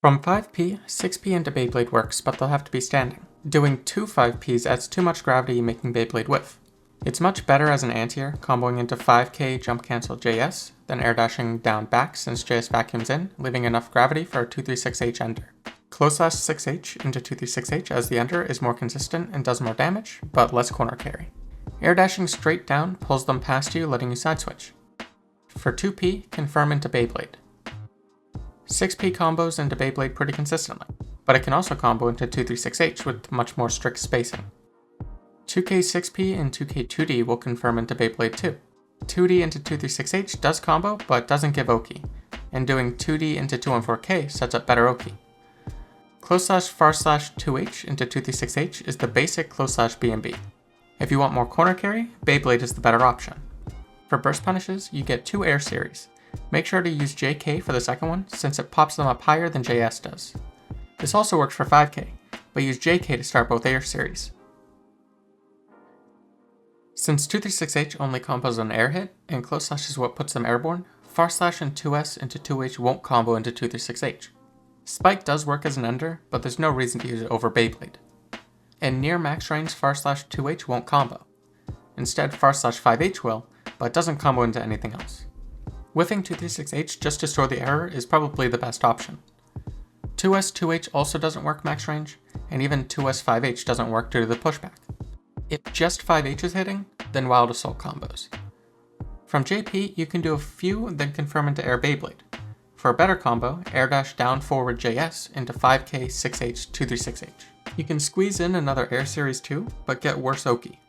From 5p, 6p into Beyblade works, but they'll have to be standing. Doing two 5ps adds too much gravity, making Beyblade whiff. It's much better as an anti-air, comboing into 5k jump cancel JS, than air dashing down back since JS vacuums in, leaving enough gravity for a 236H ender. Close slash 6H into 236H as the ender is more consistent and does more damage, but less corner carry. Air dashing straight down pulls them past you, letting you side switch. For 2p, confirm into Beyblade. 6p combos into Beyblade pretty consistently, but it can also combo into 236H with much more strict spacing. 2k 6p and 2k 2d will confirm into Beyblade too. 2d into 236H does combo, but doesn't give Oki, and doing 2d into 214K sets up better Oki. Close slash far slash 2H into 236H is the basic close slash B&B. If you want more corner carry, Beyblade is the better option. For burst punishes, you get two air series. Make sure to use JK for the second one, since it pops them up higher than JS does. This also works for 5k, but use JK to start both air series. Since 236H only combos an air hit, and close slash is what puts them airborne, far slash and 2S into 2H won't combo into 236H. Spike does work as an ender, but there's no reason to use it over Beyblade. And near max range far slash 2H won't combo. Instead far slash 5H will, but doesn't combo into anything else. Whiffing 236H just to store the error is probably the best option. 2S 2H also doesn't work max range, and even 2S 5H doesn't work due to the pushback. If just 5H is hitting, then Wild Assault combos. From JP, you can do a few, then confirm into Air Beyblade. For a better combo, air dash down forward JS into 5k 6H 236H. You can squeeze in another air series too, but get worse Oki.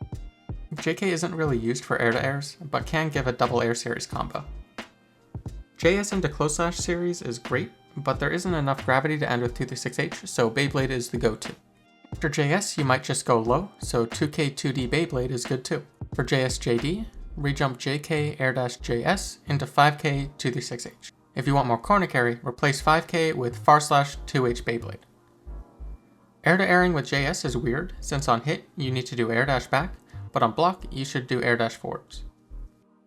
JK isn't really used for air to airs, but can give a double air series combo. JS into close slash series is great, but there isn't enough gravity to end with 236H, so Beyblade is the go-to. After JS, you might just go low, so 2k 2D Beyblade is good too. For JS JD, rejump JK air dash JS into 5k 236H. If you want more corner carry, replace 5k with far slash 2H Beyblade. Air to airing with JS is weird, since on hit you need to do air dash back, but on block you should do air dash forwards.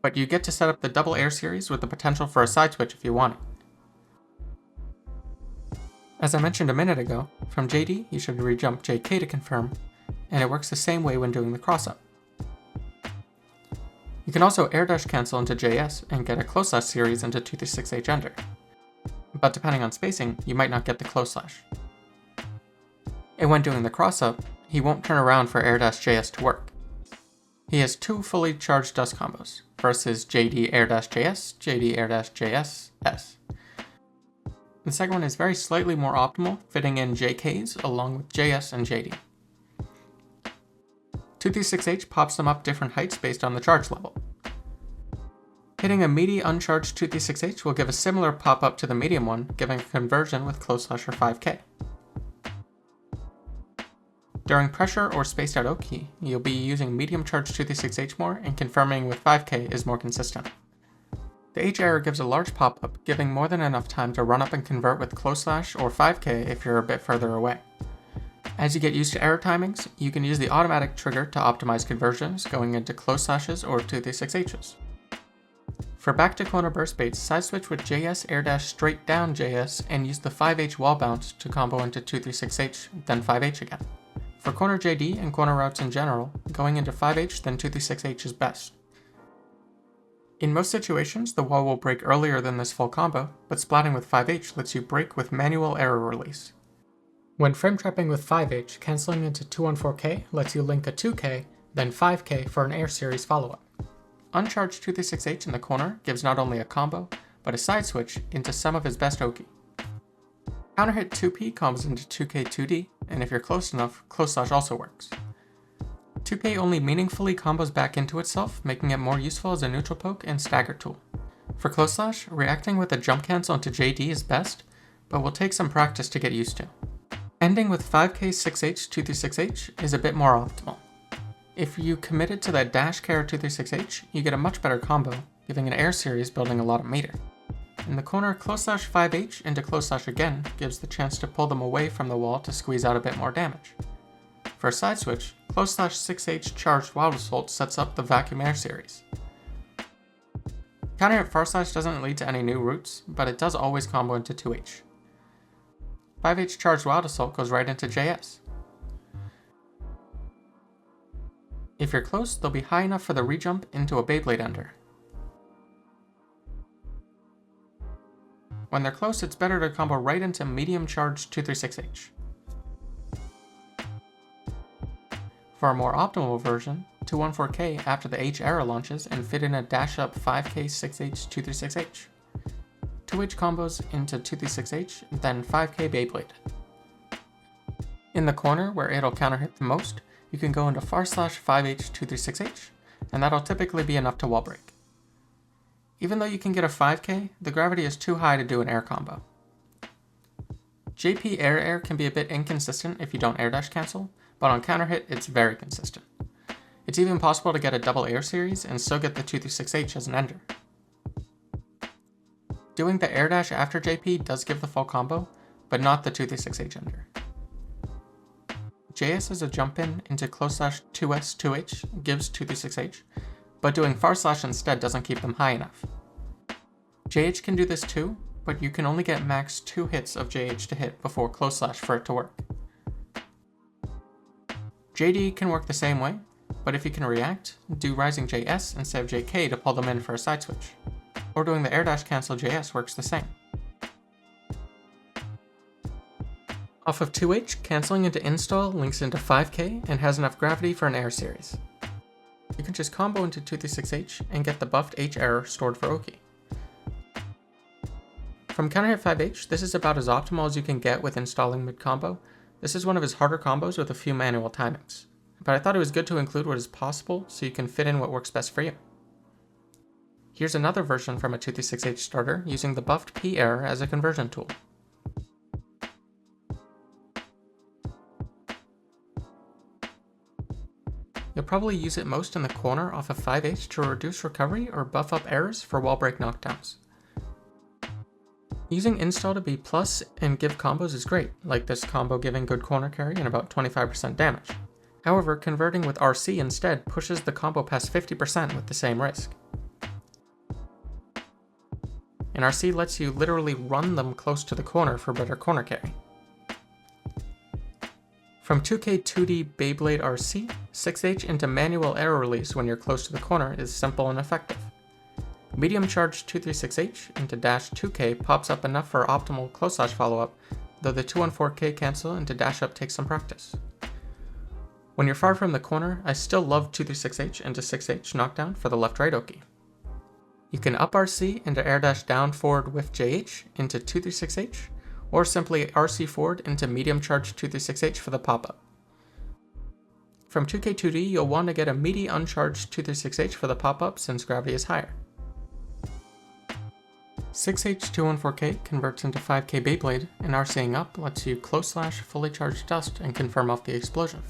But you get to set up the double air series with the potential for a side switch if you want it. As I mentioned a minute ago, from JD you should rejump JK to confirm, and it works the same way when doing the cross-up. You can also air dash cancel into JS and get a close slash series into 236H ender. But depending on spacing, you might not get the close slash. And when doing the cross-up, he won't turn around for air dash JS to work. He has two fully charged dust combos. First is JD air dash JS, JD air dash JS, S. The second one is very slightly more optimal, fitting in JKs along with JS and JD. 236H pops them up different heights based on the charge level. Hitting a meaty uncharged 236H will give a similar pop-up to the medium one, giving a conversion with close slash or 5k. During pressure or spaced out Oki, you'll be using medium charged 236H more, and confirming with 5k is more consistent. The H error gives a large pop-up, giving more than enough time to run up and convert with close slash or 5k if you're a bit further away. As you get used to error timings, you can use the automatic trigger to optimize conversions going into close slashes or 236Hs. For back to corner burst baits, side switch with JS air dash straight down JS and use the 5H wall bounce to combo into 236H, then 5H again. For corner JD and corner routes in general, going into 5H then 236H is best. In most situations, the wall will break earlier than this full combo, but splatting with 5H lets you break with manual error release. When frame trapping with 5H, cancelling into 214K lets you link a 2K, then 5K for an air series follow-up. Uncharged 236H in the corner gives not only a combo, but a side switch into some of his best Oki. Counter hit 2P combos into 2K 2D, and if you're close enough, close slash also works. 2K only meaningfully combos back into itself, making it more useful as a neutral poke and stagger tool. For close slash, reacting with a jump cancel into JD is best, but will take some practice to get used to. Ending with 5k 6H 236H is a bit more optimal. If you committed to that dash carry 236H, you get a much better combo, giving an air series building a lot of meter. In the corner, close slash 5H into close slash again gives the chance to pull them away from the wall to squeeze out a bit more damage. For a side switch, close slash 6H charged Wild Assault sets up the vacuum air series. Counter hit far slash doesn't lead to any new routes, but it does always combo into 2H. 5H charged Wild Assault goes right into JS. If you're close, they'll be high enough for the rejump into a Beyblade Ender. When they're close, it's better to combo right into medium charged 236H. For a more optimal version, 214K after the H era launches and fit in a dash up 5K 6H 236H. 2H combos into 236H, then 5K Beyblade. In the corner where it'll counter hit the most, you can go into /5H 236H, and that'll typically be enough to wall break. Even though you can get a 5K, the gravity is too high to do an air combo. JP air can be a bit inconsistent if you don't air dash cancel, but on counter hit it's very consistent. It's even possible to get a double air series and still get the 236H as an ender. Doing the air dash after JP does give the full combo, but not the 236H ender. JS as a jump in into /2S2H gives 236H, but doing / instead doesn't keep them high enough. JH can do this too, but you can only get max 2 hits of JH to hit before / for it to work. JD can work the same way, but if you can react, do rising JS instead of JK to pull them in for a side switch. Or doing the air dash cancel JS works the same. Off of 2H, cancelling into install links into 5K and has enough gravity for an air series. You can just combo into 236H and get the buffed H error stored for Oki. From counter hit 5H, this is about as optimal as you can get with installing mid-combo. This is one of his harder combos with a few manual timings, but I thought it was good to include what is possible so you can fit in what works best for you. Here's another version from a 236H starter using the buffed P error as a conversion tool. You'll probably use it most in the corner off of 5H to reduce recovery or buff up errors for wall break knockdowns. Using install to be plus and give combos is great, like this combo giving good corner carry and about 25% damage. However, converting with RC instead pushes the combo past 50% with the same risk. And RC lets you literally run them close to the corner for better corner carry. From 2K 2D Beyblade RC, 6H into manual error release when you're close to the corner is simple and effective. Medium charged 236H into dash 2K pops up enough for optimal close / follow-up, though the 214K cancel into dash up takes some practice. When you're far from the corner, I still love 236H into 6H knockdown for the left-right Oki. You can up RC into air dash down forward with JH into 236H, or simply RC forward into medium charged 236H for the pop-up. From 2K2D, you'll want to get a meaty uncharged 236H for the pop-up since gravity is higher. 6H 214K converts into 5K Beyblade, and RCing up lets you close / fully charged dust and confirm off the explosion.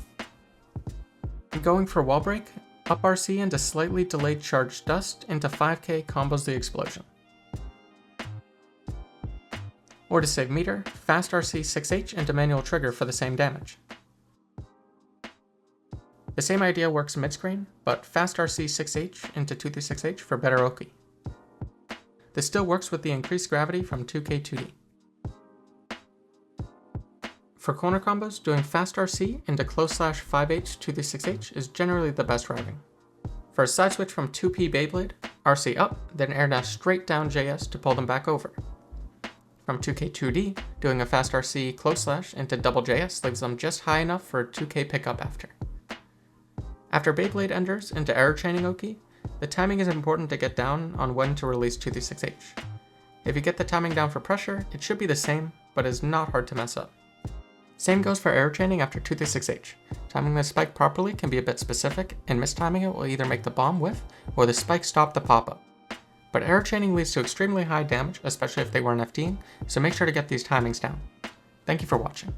Going for wall break, up RC into slightly delayed charged dust into 5K combos the explosion. Or to save meter, fast RC 6H into manual trigger for the same damage. The same idea works mid-screen, but fast RC 6H into 236H for better Oki. This still works with the increased gravity from 2K2D. For corner combos, doing fast RC into close / 5H 236H is generally the best routing. For a side switch from 2P Beyblade, RC up, then air dash straight down JS to pull them back over. From 2K2D, doing a fast RC close / into double JS leaves them just high enough for a 2K pickup after. After Beyblade enders into error chaining Oki, the timing is important to get down on when to release 236H. If you get the timing down for pressure, it should be the same, but is not hard to mess up. Same goes for error chaining after 236H. Timing the spike properly can be a bit specific, and mistiming it will either make the bomb whiff or the spike stop the pop-up. But error chaining leads to extremely high damage, especially if they weren't FDing, so make sure to get these timings down. Thank you for watching.